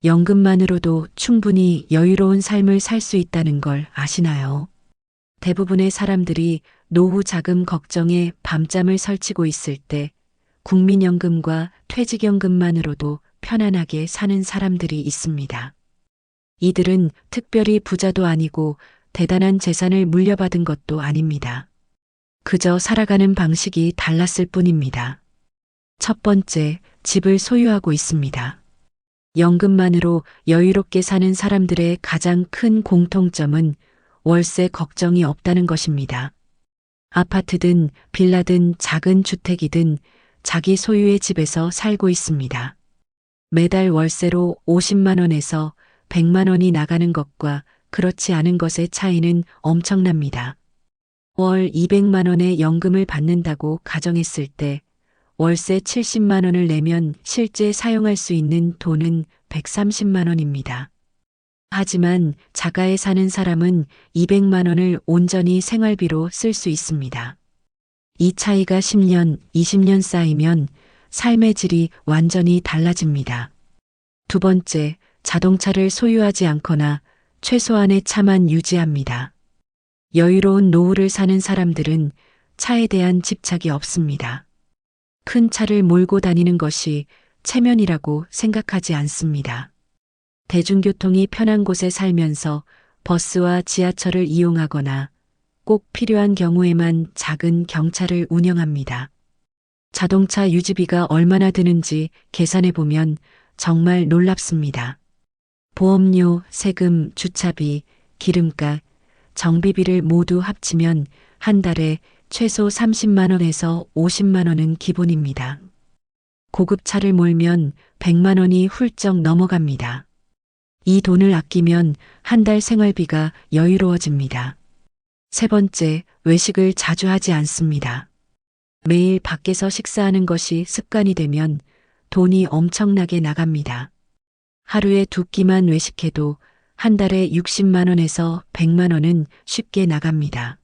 연금만으로도 충분히 여유로운 삶을 살 수 있다는 걸 아시나요? 대부분의 사람들이 노후 자금 걱정에 밤잠을 설치고 있을 때 국민연금과 퇴직연금만으로도 편안하게 사는 사람들이 있습니다. 이들은 특별히 부자도 아니고 대단한 재산을 물려받은 것도 아닙니다. 그저 살아가는 방식이 달랐을 뿐입니다. 첫 번째, 집을 소유하고 있습니다. 연금만으로 여유롭게 사는 사람들의 가장 큰 공통점은 월세 걱정이 없다는 것입니다. 아파트든 빌라든 작은 주택이든 자기 소유의 집에서 살고 있습니다. 매달 월세로 50만 원에서 100만 원이 나가는 것과 그렇지 않은 것의 차이는 엄청납니다. 월 200만 원의 연금을 받는다고 가정했을 때 월세 70만 원을 내면 실제 사용할 수 있는 돈은 130만 원입니다. 하지만 자가에 사는 사람은 200만 원을 온전히 생활비로 쓸 수 있습니다. 이 차이가 10년, 20년 쌓이면 삶의 질이 완전히 달라집니다. 두 번째, 자동차를 소유하지 않거나 최소한의 차만 유지합니다. 여유로운 노후를 사는 사람들은 차에 대한 집착이 없습니다. 큰 차를 몰고 다니는 것이 체면이라고 생각하지 않습니다. 대중교통이 편한 곳에 살면서 버스와 지하철을 이용하거나 꼭 필요한 경우에만 작은 경차를 운영합니다. 자동차 유지비가 얼마나 드는지 계산해 보면 정말 놀랍습니다. 보험료, 세금, 주차비, 기름값, 정비비를 모두 합치면 한 달에 최소 30만 원에서 50만 원은 기본입니다. 고급차를 몰면 100만 원이 훌쩍 넘어갑니다. 이 돈을 아끼면 한 달 생활비가 여유로워집니다. 세 번째, 외식을 자주 하지 않습니다. 매일 밖에서 식사하는 것이 습관이 되면 돈이 엄청나게 나갑니다. 하루에 2끼만 외식해도 한 달에 60만 원에서 100만 원은 쉽게 나갑니다.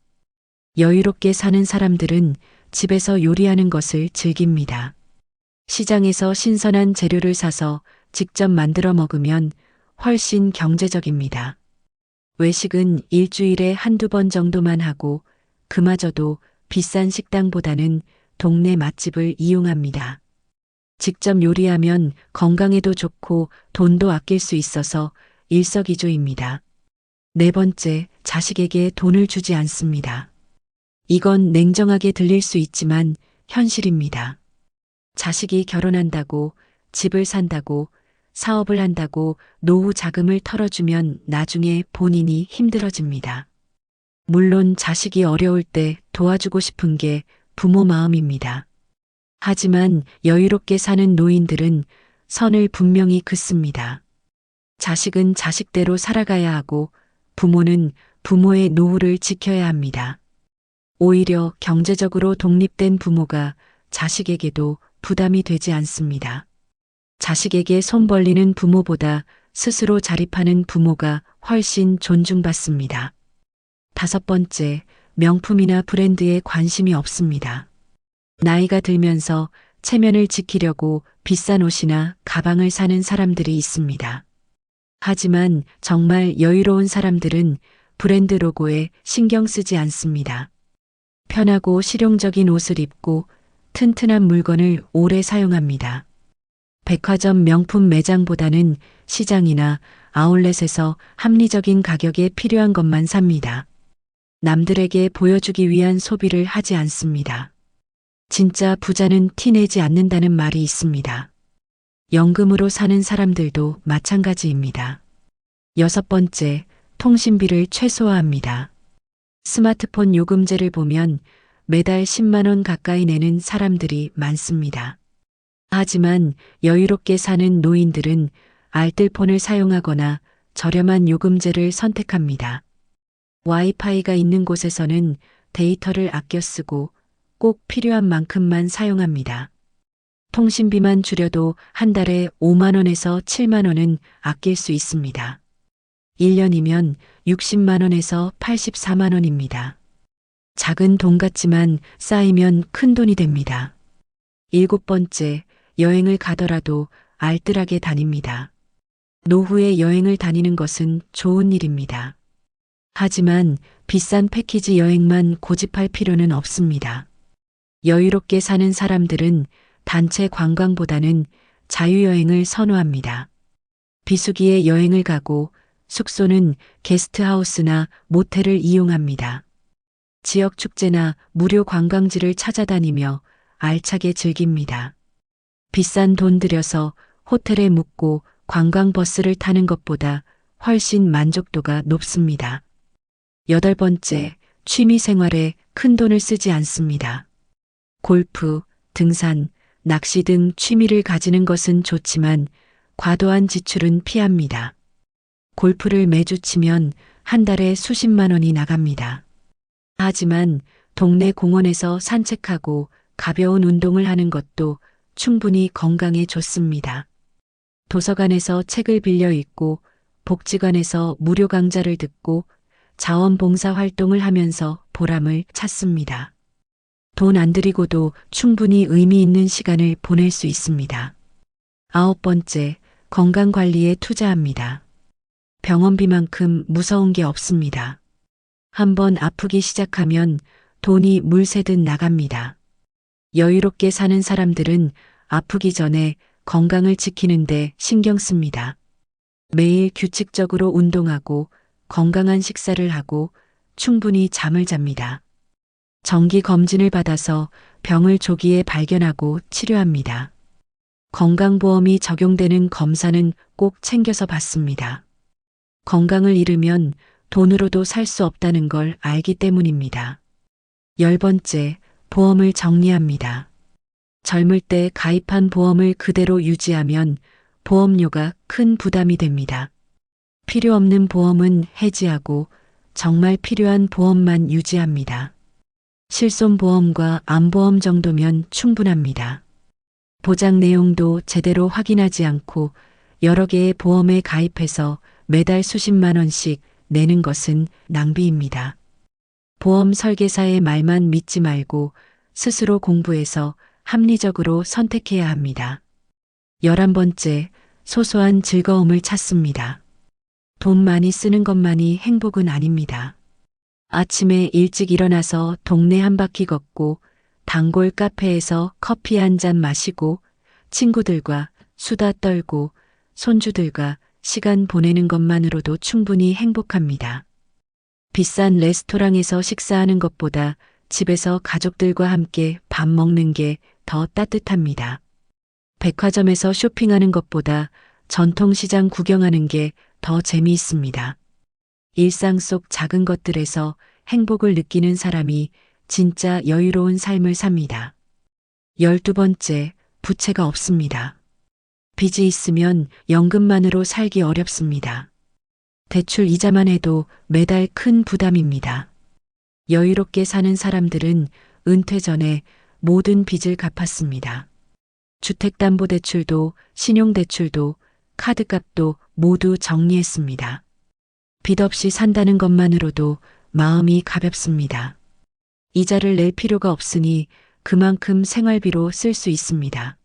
여유롭게 사는 사람들은 집에서 요리하는 것을 즐깁니다. 시장에서 신선한 재료를 사서 직접 만들어 먹으면 훨씬 경제적입니다. 외식은 일주일에 한두 번 정도만 하고 그마저도 비싼 식당보다는 동네 맛집을 이용합니다. 직접 요리하면 건강에도 좋고 돈도 아낄 수 있어서 일석이조입니다. 네 번째, 자식에게 돈을 주지 않습니다. 이건 냉정하게 들릴 수 있지만 현실입니다. 자식이 결혼한다고, 집을 산다고, 사업을 한다고 노후 자금을 털어주면 나중에 본인이 힘들어집니다. 물론 자식이 어려울 때 도와주고 싶은 게 부모 마음입니다. 하지만 여유롭게 사는 노인들은 선을 분명히 긋습니다. 자식은 자식대로 살아가야 하고 부모는 부모의 노후를 지켜야 합니다. 오히려 경제적으로 독립된 부모가 자식에게도 부담이 되지 않습니다. 자식에게 손 벌리는 부모보다 스스로 자립하는 부모가 훨씬 존중받습니다. 다섯 번째, 명품이나 브랜드에 관심이 없습니다. 나이가 들면서 체면을 지키려고 비싼 옷이나 가방을 사는 사람들이 있습니다. 하지만 정말 여유로운 사람들은 브랜드 로고에 신경 쓰지 않습니다. 편하고 실용적인 옷을 입고 튼튼한 물건을 오래 사용합니다. 백화점 명품 매장보다는 시장이나 아울렛에서 합리적인 가격에 필요한 것만 삽니다. 남들에게 보여주기 위한 소비를 하지 않습니다. 진짜 부자는 티내지 않는다는 말이 있습니다. 연금으로 사는 사람들도 마찬가지입니다. 여섯 번째, 통신비를 최소화합니다. 스마트폰 요금제를 보면 매달 10만 원 가까이 내는 사람들이 많습니다. 하지만 여유롭게 사는 노인들은 알뜰폰을 사용하거나 저렴한 요금제를 선택합니다. 와이파이가 있는 곳에서는 데이터를 아껴 쓰고 꼭 필요한 만큼만 사용합니다. 통신비만 줄여도 한 달에 5만 원에서 7만 원은 아낄 수 있습니다. 1년이면 60만 원에서 84만 원입니다. 작은 돈 같지만 쌓이면 큰 돈이 됩니다. 일곱 번째, 여행을 가더라도 알뜰하게 다닙니다. 노후에 여행을 다니는 것은 좋은 일입니다. 하지만 비싼 패키지 여행만 고집할 필요는 없습니다. 여유롭게 사는 사람들은 단체 관광보다는 자유여행을 선호합니다. 비수기에 여행을 가고 숙소는 게스트하우스나 모텔을 이용합니다. 지역 축제나 무료 관광지를 찾아다니며 알차게 즐깁니다. 비싼 돈 들여서 호텔에 묵고 관광버스를 타는 것보다 훨씬 만족도가 높습니다. 8번째, 취미 생활에 큰 돈을 쓰지 않습니다. 골프, 등산, 낚시 등 취미를 가지는 것은 좋지만 과도한 지출은 피합니다. 골프를 매주 치면 한 달에 수십만 원이 나갑니다. 하지만 동네 공원에서 산책하고 가벼운 운동을 하는 것도 충분히 건강에 좋습니다. 도서관에서 책을 빌려 읽고 복지관에서 무료 강좌를 듣고 자원봉사 활동을 하면서 보람을 찾습니다. 돈 안 들이고도 충분히 의미 있는 시간을 보낼 수 있습니다. 9번째, 건강관리에 투자합니다. 병원비만큼 무서운 게 없습니다. 한번 아프기 시작하면 돈이 물 새듯 나갑니다. 여유롭게 사는 사람들은 아프기 전에 건강을 지키는데 신경 씁니다. 매일 규칙적으로 운동하고 건강한 식사를 하고 충분히 잠을 잡니다. 정기 검진을 받아서 병을 조기에 발견하고 치료합니다. 건강보험이 적용되는 검사는 꼭 챙겨서 받습니다. 건강을 잃으면 돈으로도 살 수 없다는 걸 알기 때문입니다. 10번째, 보험을 정리합니다. 젊을 때 가입한 보험을 그대로 유지하면 보험료가 큰 부담이 됩니다. 필요 없는 보험은 해지하고 정말 필요한 보험만 유지합니다. 실손보험과 암보험 정도면 충분합니다. 보장 내용도 제대로 확인하지 않고 여러 개의 보험에 가입해서 매달 수십만 원씩 내는 것은 낭비입니다. 보험 설계사의 말만 믿지 말고 스스로 공부해서 합리적으로 선택해야 합니다. 11번째, 소소한 즐거움을 찾습니다. 돈 많이 쓰는 것만이 행복은 아닙니다. 아침에 일찍 일어나서 동네 한 바퀴 걷고 단골 카페에서 커피 한 잔 마시고 친구들과 수다 떨고 손주들과 시간 보내는 것만으로도 충분히 행복합니다. 비싼 레스토랑에서 식사하는 것보다 집에서 가족들과 함께 밥 먹는 게 더 따뜻합니다. 백화점에서 쇼핑하는 것보다 전통시장 구경하는 게 더 재미있습니다. 일상 속 작은 것들에서 행복을 느끼는 사람이 진짜 여유로운 삶을 삽니다. 12번째, 부채가 없습니다. 빚이 있으면 연금만으로 살기 어렵습니다. 대출 이자만 해도 매달 큰 부담입니다. 여유롭게 사는 사람들은 은퇴 전에 모든 빚을 갚았습니다. 주택담보대출도 신용대출도 카드값도 모두 정리했습니다. 빚 없이 산다는 것만으로도 마음이 가볍습니다. 이자를 낼 필요가 없으니 그만큼 생활비로 쓸 수 있습니다.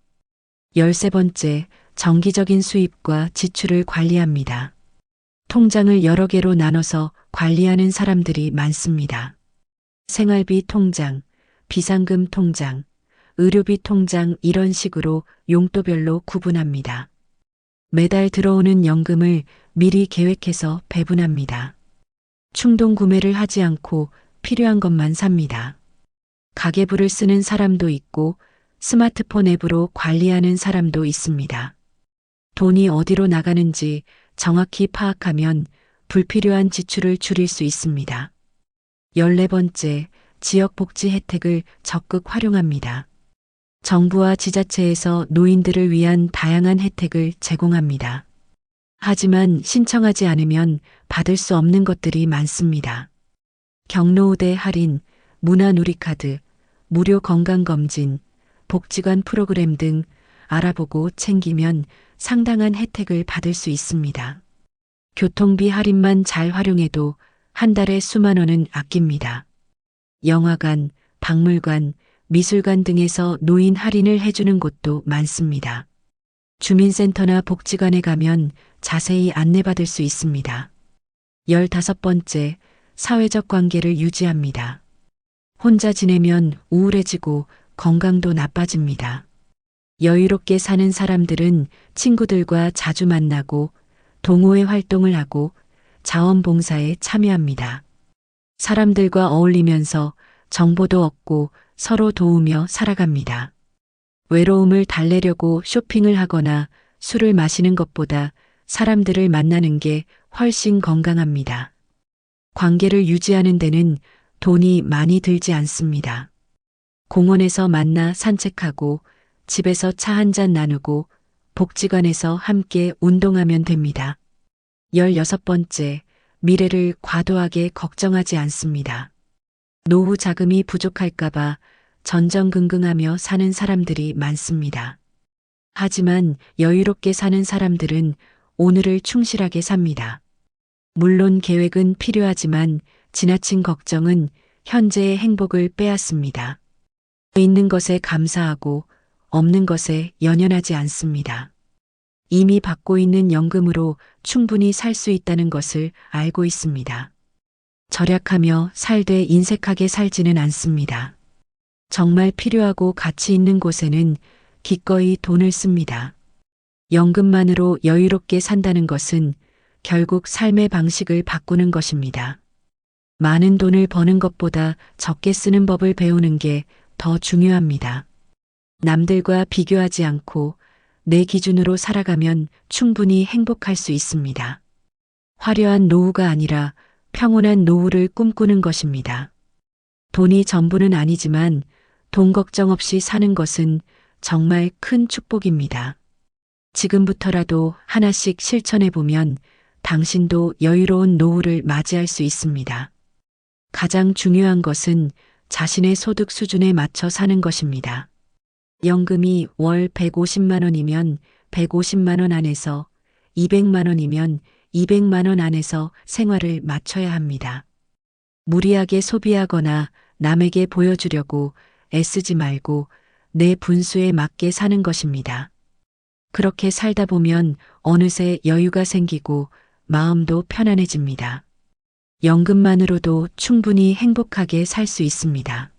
13번째, 정기적인 수입과 지출을 관리합니다. 통장을 여러 개로 나눠서 관리하는 사람들이 많습니다. 생활비 통장, 비상금 통장, 의료비 통장 이런 식으로 용도별로 구분합니다. 매달 들어오는 연금을 미리 계획해서 배분합니다. 충동 구매를 하지 않고 필요한 것만 삽니다. 가계부를 쓰는 사람도 있고 스마트폰 앱으로 관리하는 사람도 있습니다. 돈이 어디로 나가는지 정확히 파악하면 불필요한 지출을 줄일 수 있습니다. 14번째, 지역복지 혜택을 적극 활용합니다. 정부와 지자체에서 노인들을 위한 다양한 혜택을 제공합니다. 하지만 신청하지 않으면 받을 수 없는 것들이 많습니다. 경로우대 할인, 문화누리카드, 무료 건강검진, 복지관 프로그램 등 알아보고 챙기면 상당한 혜택을 받을 수 있습니다. 교통비 할인만 잘 활용해도 한 달에 수만 원은 아낍니다. 영화관, 박물관, 미술관 등에서 노인 할인을 해주는 곳도 많습니다. 주민센터나 복지관에 가면 자세히 안내받을 수 있습니다. 15번째, 사회적 관계를 유지합니다. 혼자 지내면 우울해지고 건강도 나빠집니다. 여유롭게 사는 사람들은 친구들과 자주 만나고 동호회 활동을 하고 자원봉사에 참여합니다. 사람들과 어울리면서 정보도 얻고 서로 도우며 살아갑니다. 외로움을 달래려고 쇼핑을 하거나 술을 마시는 것보다 사람들을 만나는 게 훨씬 건강합니다. 관계를 유지하는 데는 돈이 많이 들지 않습니다. 공원에서 만나 산책하고 집에서 차 한잔 나누고 복지관에서 함께 운동하면 됩니다. 16번째, 미래를 과도하게 걱정하지 않습니다. 노후 자금이 부족할까봐 전전긍긍하며 사는 사람들이 많습니다. 하지만 여유롭게 사는 사람들은 오늘을 충실하게 삽니다. 물론 계획은 필요하지만 지나친 걱정은 현재의 행복을 빼앗습니다. 있는 것에 감사하고 없는 것에 연연하지 않습니다. 이미 받고 있는 연금으로 충분히 살 수 있다는 것을 알고 있습니다. 절약하며 살되 인색하게 살지는 않습니다. 정말 필요하고 가치 있는 곳에는 기꺼이 돈을 씁니다. 연금만으로 여유롭게 산다는 것은 결국 삶의 방식을 바꾸는 것입니다. 많은 돈을 버는 것보다 적게 쓰는 법을 배우는 게 더 중요합니다. 남들과 비교하지 않고 내 기준으로 살아가면 충분히 행복할 수 있습니다. 화려한 노후가 아니라 평온한 노후를 꿈꾸는 것입니다. 돈이 전부는 아니지만 돈 걱정 없이 사는 것은 정말 큰 축복입니다. 지금부터라도 하나씩 실천해 보면 당신도 여유로운 노후를 맞이할 수 있습니다. 가장 중요한 것은 자신의 소득 수준에 맞춰 사는 것입니다. 연금이 월 150만 원이면 150만 원 안에서 200만 원이면 200만 원 안에서 생활을 맞춰야 합니다. 무리하게 소비하거나 남에게 보여주려고 애쓰지 말고 내 분수에 맞게 사는 것입니다. 그렇게 살다 보면 어느새 여유가 생기고 마음도 편안해집니다. 연금만으로도 충분히 행복하게 살 수 있습니다.